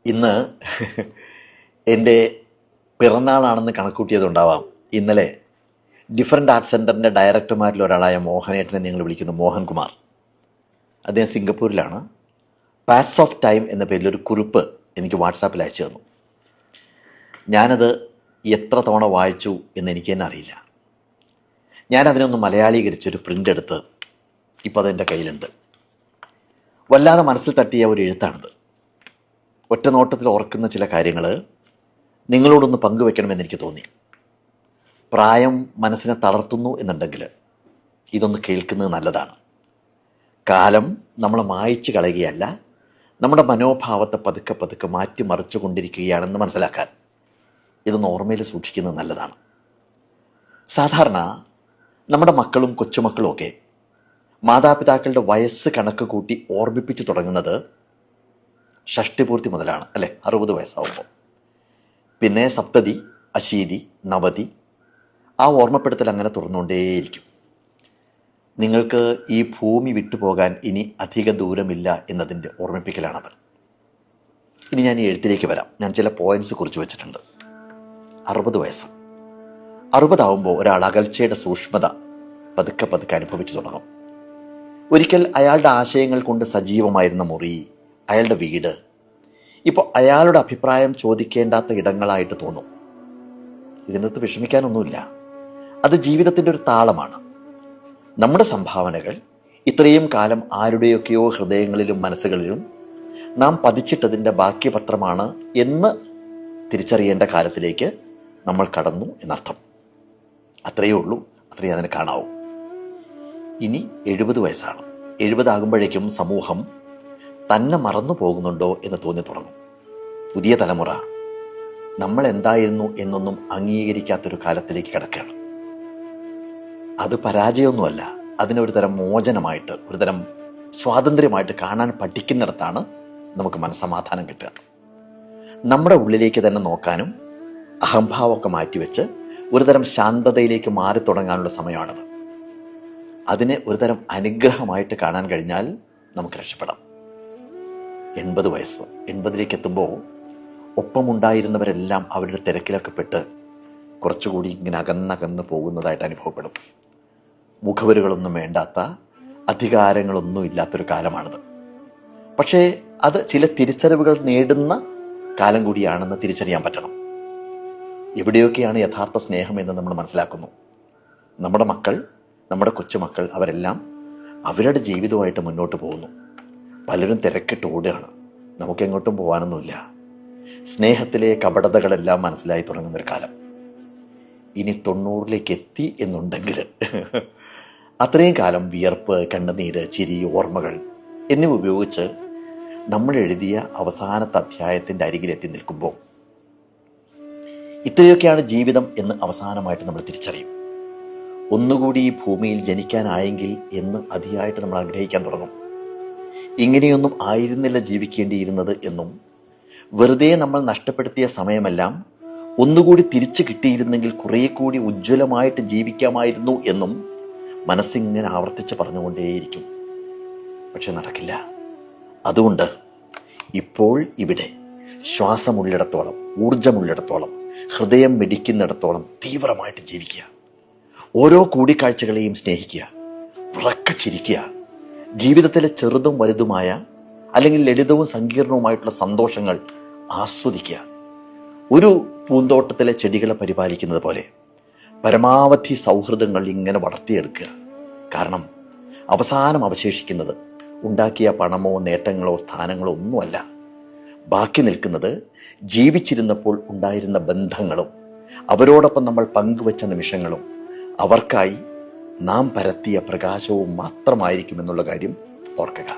ഇന്ന് എൻ്റെ പിറന്നാളാണെന്ന് കണക്കൂട്ടിയതുണ്ടാവാം. ഇന്നലെ ഡിഫറൻറ്റ് ആർട്സ് സെൻറ്ററിൻ്റെ ഡയറക്ടർമാരിൽ ഒരാളായ മോഹനേട്ടനെ നിങ്ങൾ വിളിക്കുന്ന മോഹൻകുമാർ, അദ്ദേഹം സിംഗപ്പൂരിലാണ്. പാസ് ഓഫ് ടൈം എന്ന പേരിൽ ഒരു കുറിപ്പ് എനിക്ക് വാട്സാപ്പിൽ അയച്ചു തന്നു. ഞാനത് എത്ര തവണ വായിച്ചു എന്ന് എനിക്ക് തന്നെ അറിയില്ല. ഞാനതിനൊന്ന് മലയാളീകരിച്ചൊരു പ്രിൻ്റ് എടുത്ത് ഇപ്പോൾ അതെൻ്റെ കയ്യിലുണ്ട്. വല്ലാതെ മനസ്സിൽ തട്ടിയ ഒരു എഴുത്താണിത്. ഒറ്റ നോട്ടത്തിൽ ഓർക്കുന്ന ചില കാര്യങ്ങൾ നിങ്ങളോടൊന്ന് പങ്കുവെക്കണമെന്ന് എനിക്ക് തോന്നി. പ്രായം മനസ്സിനെ തളർത്തുന്നു എന്നുണ്ടെങ്കിൽ ഇതൊന്ന് കേൾക്കുന്നത് നല്ലതാണ്. കാലം നമ്മളെ മായ്ച്ചു കളയുകയല്ല, നമ്മുടെ മനോഭാവത്തെ പതുക്കെ പതുക്കെ മാറ്റിമറിച്ചു കൊണ്ടിരിക്കുകയാണെന്ന് മനസ്സിലാക്കാൻ ഇതൊന്ന് ഓർമ്മയിൽ സൂക്ഷിക്കുന്നത് നല്ലതാണ്. സാധാരണ നമ്മുടെ മക്കളും കൊച്ചുമക്കളും ഒക്കെ മാതാപിതാക്കളുടെ വയസ്സ് കണക്ക് കൂട്ടി ഓർമ്മിപ്പിച്ച് തുടങ്ങുന്നത് ഷഷ്ടിപൂർത്തി മുതലാണ്, അല്ലേ? 60 വയസ്സാവുമ്പോൾ. പിന്നെ സപ്തതി, അശീതി, നവതി, ആ ഓർമ്മപ്പെടുത്തൽ അങ്ങനെ തുറന്നുകൊണ്ടേയിരിക്കും. നിങ്ങൾക്ക് ഈ ഭൂമി വിട്ടുപോകാൻ ഇനി അധിക ദൂരമില്ല എന്നതിൻ്റെ ഓർമ്മിപ്പിക്കലാണത്. ഇനി ഞാൻ ഈ എഴുത്തിലേക്ക് വരാം. ഞാൻ ചില പോയിന്റ്സ് കുറിച്ച് വെച്ചിട്ടുണ്ട്. 60 വയസ്സ്, 60 ആവുമ്പോൾ ഒരാൾ അകൽച്ചയുടെ സൂക്ഷ്മത പതുക്കെ പതുക്കെ അനുഭവിച്ചു തുടങ്ങും. ഒരിക്കൽ അയാളുടെ ആശയങ്ങൾ കൊണ്ട് സജീവമായിരുന്ന മുറി, അയാളുടെ വീട് ഇപ്പോൾ അയാളുടെ അഭിപ്രായം ചോദിക്കേണ്ടാത്ത ഇടങ്ങളായിട്ട് തോന്നും. ഇതിനകത്ത് വിഷമിക്കാനൊന്നുമില്ല. അത് ജീവിതത്തിൻ്റെ ഒരു താളമാണ്. നമ്മുടെ സംഭാവനകൾ ഇത്രയും കാലം ആരുടെയൊക്കെയോ ഹൃദയങ്ങളിലും മനസ്സുകളിലും നാം പതിച്ചിട്ടതിൻ്റെ ബാക്കി പത്രമാണ് എന്ന് തിരിച്ചറിയേണ്ട കാലത്തിലേക്ക് നമ്മൾ കടന്നു എന്നർത്ഥം. അത്രയേ ഉള്ളൂ, അത്രയേ അതിന് കാണാവൂ. ഇനി 70 വയസ്സാണ്. 70 ആകുമ്പോഴേക്കും സമൂഹം തന്നെ മറന്നു പോകുന്നുണ്ടോ എന്ന് തോന്നി തുടങ്ങും. പുതിയ തലമുറ നമ്മൾ എന്തായിരുന്നു എന്നൊന്നും അംഗീകരിക്കാത്തൊരു കാലത്തിലേക്ക് കിടക്കുകയാണ്. അത് പരാജയമൊന്നുമല്ല, അതിനൊരു തരം മോചനമായിട്ട്, ഒരു തരം സ്വാതന്ത്ര്യമായിട്ട് കാണാൻ പഠിക്കുന്നിടത്താണ് നമുക്ക് മനസ്സമാധാനം കിട്ടുക. നമ്മുടെ ഉള്ളിലേക്ക് തന്നെ നോക്കാനും അഹംഭാവമൊക്കെ മാറ്റിവെച്ച് ഒരു തരം ശാന്തതയിലേക്ക് മാറി തുടങ്ങാനുള്ള സമയമാണത്. അതിനെ ഒരു തരം അനുഗ്രഹമായിട്ട് കാണാൻ കഴിഞ്ഞാൽ നമുക്ക് രക്ഷപ്പെടാം. 80 വയസ്സ്, 80ലേക്ക് എത്തുമ്പോൾ ഒപ്പമുണ്ടായിരുന്നവരെല്ലാം അവരുടെ തിരക്കിലൊക്കെ പെട്ട് കുറച്ചുകൂടി ഇങ്ങനെ അകന്നകന്ന് പോകുന്നതായിട്ട് അനുഭവപ്പെടും. മുഖവരുകളൊന്നും വേണ്ടാത്ത, അധികാരങ്ങളൊന്നും ഇല്ലാത്തൊരു കാലമാണിത്. പക്ഷേ അത് ചില തിരിച്ചറിവുകൾ നേടുന്ന കാലം കൂടിയാണെന്ന് തിരിച്ചറിയാൻ പറ്റണം. എവിടെയൊക്കെയാണ് യഥാർത്ഥ സ്നേഹം എന്ന് നമ്മൾ മനസ്സിലാക്കുന്നു. നമ്മുടെ മക്കൾ, നമ്മുടെ കൊച്ചുമക്കൾ, അവരെല്ലാം അവരുടെ ജീവിതമായിട്ട് മുന്നോട്ട് പോകുന്നു. പലരും തിരക്കിട്ട് ഓടുകയാണ്. നമുക്കെങ്ങോട്ടും പോകാനൊന്നുമില്ല. സ്നേഹത്തിലെ കപടതകളെല്ലാം മനസ്സിലായി തുടങ്ങുന്നൊരു കാലം. ഇനി 90ലേക്ക് എത്തി എന്നുണ്ടെങ്കിൽ അത്രയും കാലം വിയർപ്പ്, കണ്ണുനീര്, ചിരി, ഓർമ്മകൾ എന്നിവ ഉപയോഗിച്ച് നമ്മൾ എഴുതിയ അവസാനത്തെ അധ്യായത്തിൻ്റെ അരികിലെത്തി നിൽക്കുമ്പോൾ ഇത്രയൊക്കെയാണ് ജീവിതം എന്ന് അവസാനമായിട്ട് നമ്മൾ തിരിച്ചറിയും. ഒന്നുകൂടി ഈ ഭൂമിയിൽ ജനിക്കാനായെങ്കിൽ എന്ന് അതിയായിട്ട് നമ്മൾ ആഗ്രഹിക്കാൻ തുടങ്ങും. ഇങ്ങനെയൊന്നും ആയിരുന്നില്ല ജീവിക്കേണ്ടിയിരുന്നത് എന്നും, വെറുതെ നമ്മൾ നഷ്ടപ്പെടുത്തിയ സമയമെല്ലാം ഒന്നുകൂടി തിരിച്ചു കിട്ടിയിരുന്നെങ്കിൽ കുറേ കൂടി ഉജ്ജ്വലമായിട്ട് ജീവിക്കാമായിരുന്നു എന്നും മനസ്സിങ്ങനെ ആവർത്തിച്ച് പറഞ്ഞുകൊണ്ടേയിരിക്കും. പക്ഷെ നടക്കില്ല. അതുകൊണ്ട് ഇപ്പോൾ ഇവിടെ ശ്വാസമുള്ളിടത്തോളം, ഊർജമുള്ളിടത്തോളം, ഹൃദയം മിടിക്കുന്നിടത്തോളം തീവ്രമായിട്ട് ജീവിക്കുക. ഓരോ കൂടിക്കാഴ്ചകളെയും സ്നേഹിക്കുക, ഉറക്കെ ചിരിക്കുക. ജീവിതത്തിലെ ചെറുതും വലുതുമായ, അല്ലെങ്കിൽ ലളിതവും സങ്കീർണവുമായിട്ടുള്ള സന്തോഷങ്ങൾ ആസ്വദിക്കുക. ഒരു പൂന്തോട്ടത്തിലെ ചെടികളെ പരിപാലിക്കുന്നത് പോലെ പരമാവധി സൗഹൃദങ്ങൾ ഇങ്ങനെ വളർത്തിയെടുക്കുക. കാരണം അവസാനം അവശേഷിക്കുന്നത് ഉണ്ടാക്കിയ പണമോ നേട്ടങ്ങളോ സ്ഥാനങ്ങളോ ഒന്നുമല്ല. ബാക്കി നിൽക്കുന്നത് ജീവിച്ചിരുന്നപ്പോൾ ഉണ്ടായിരുന്ന ബന്ധങ്ങളും അവരോടൊപ്പം നമ്മൾ പങ്കുവച്ച നിമിഷങ്ങളും അവർക്കായി നാം പരത്തിയ പ്രകാശവും മാത്രമായിരിക്കുമെന്നുള്ള കാര്യം ഓർക്കുക.